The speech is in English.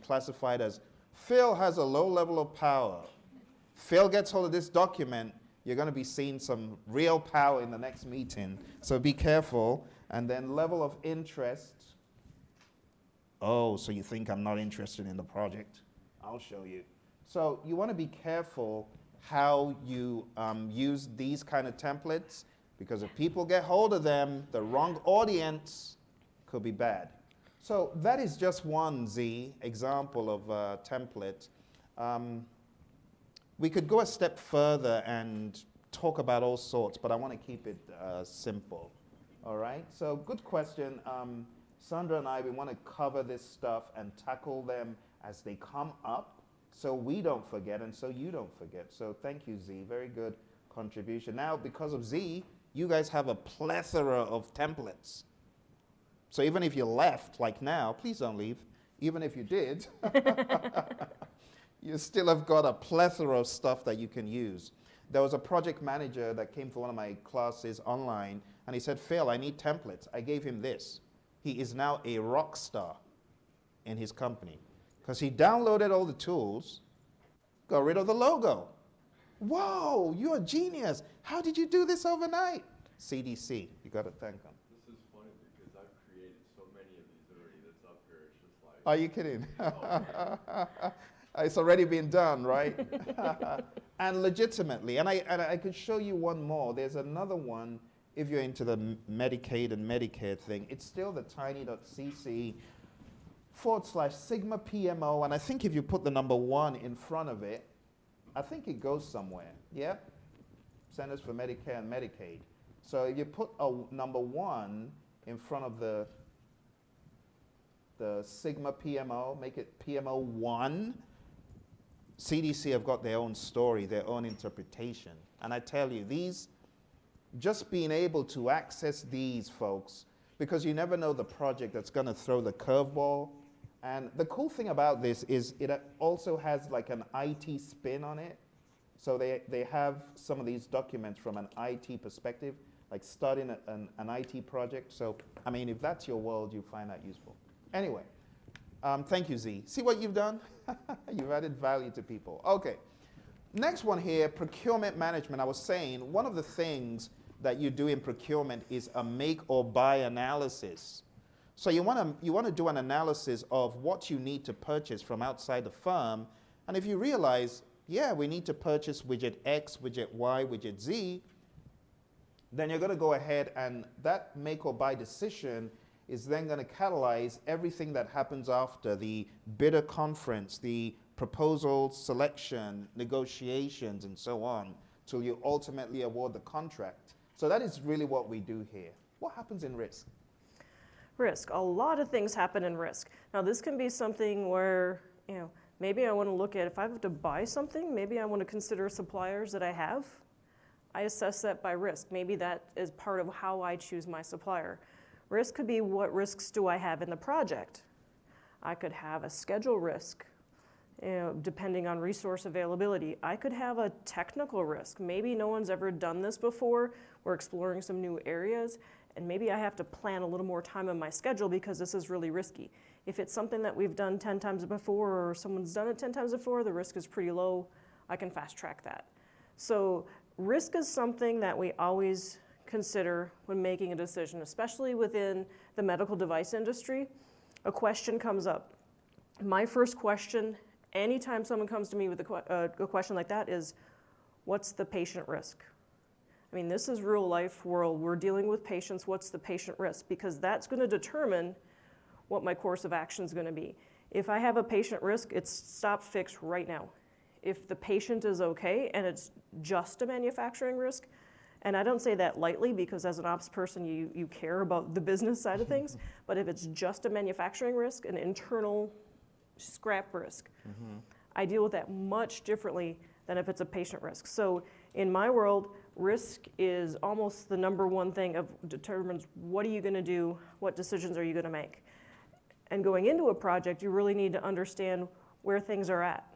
classified as Phil has a low level of power. Phil gets hold of this document, you're going to be seeing some real power in the next meeting. So be careful. And then level of interest. Oh, so you think I'm not interested in the project? I'll show you. So you want to be careful how you use these kind of templates, because if people get hold of them, the wrong audience could be bad. So that is just one example of a template. We could go a step further and talk about all sorts, but I want to keep it simple. All right, so good question. Sandra and I, we want to cover this stuff and tackle them as they come up so we don't forget and so you don't forget. So thank you, Z, very good contribution. Now, because of Z, you guys have a plethora of templates. So even if you left, like now, please don't leave. Even if you did, you still have got a plethora of stuff that you can use. There was a project manager that came for one of my classes online, and he said, Phil, I need templates. I gave him this. He is now a rock star in his company because he downloaded all the tools, got rid of the logo. Whoa, you're a genius. How did you do this overnight? CDC, you got to thank him. This is funny because I've created so many of these already that's up here. It's just like... Are you kidding? It's already been done, right? And legitimately, and I could show you one more. There's another one, if you're into the Medicaid and Medicare thing. It's still the tiny.cc/Sigma PMO, and I think if you put the number 1 in front of it, I think it goes somewhere. Yeah? Centers for Medicare and Medicaid. So if you put a number 1 in front of the Sigma PMO, make it PMO 1, CDC have got their own story, their own interpretation. And I tell you, just being able to access these, folks, because you never know the project that's going to throw the curveball. And the cool thing about this is it also has like an IT spin on it. So they have some of these documents from an IT perspective, like starting an IT project. So, I mean, if that's your world, you find that useful. Anyway, thank you, Z. See what you've done? You've added value to people. Okay. Next one here, procurement management. I was saying one of the things that you do in procurement is a make or buy analysis. So you want to do an analysis of what you need to purchase from outside the firm. And if you realize, yeah, we need to purchase widget X, widget Y, widget Z, then you're going to go ahead and that make or buy decision is then going to catalyze everything that happens after the bidder conference, the proposal selection, negotiations, and so on, till you ultimately award the contract. So that is really what we do here. What happens in risk? Risk. A lot of things happen in risk. Now, this can be something where, maybe I want to look at, if I have to buy something, maybe I want to consider suppliers that I have. I assess that by risk. Maybe that is part of how I choose my supplier. Risk could be, what risks do I have in the project? I could have a schedule risk, depending on resource availability. I could have a technical risk. Maybe no one's ever done this before. We're exploring some new areas, and maybe I have to plan a little more time on my schedule because this is really risky. If it's something that we've done 10 times before or someone's done it 10 times before, the risk is pretty low. I can fast track that. So risk is something that we always consider when making a decision, especially within the medical device industry. A question comes up. My first question, anytime someone comes to me with a question like that, is, what's the patient risk? I mean, this is real life world. We're dealing with patients. What's the patient risk? Because that's going to determine what my course of action is going to be. If I have a patient risk, it's stop, fix right now. If the patient is okay and it's just a manufacturing risk, and I don't say that lightly because as an ops person, you care about the business side of things, but if it's just a manufacturing risk, an internal scrap risk, I deal with that much differently than if it's a patient risk. So in my world, risk is almost the number one thing of determines what are you going to do, what decisions are you going to make. And going into a project, you really need to understand where things are at.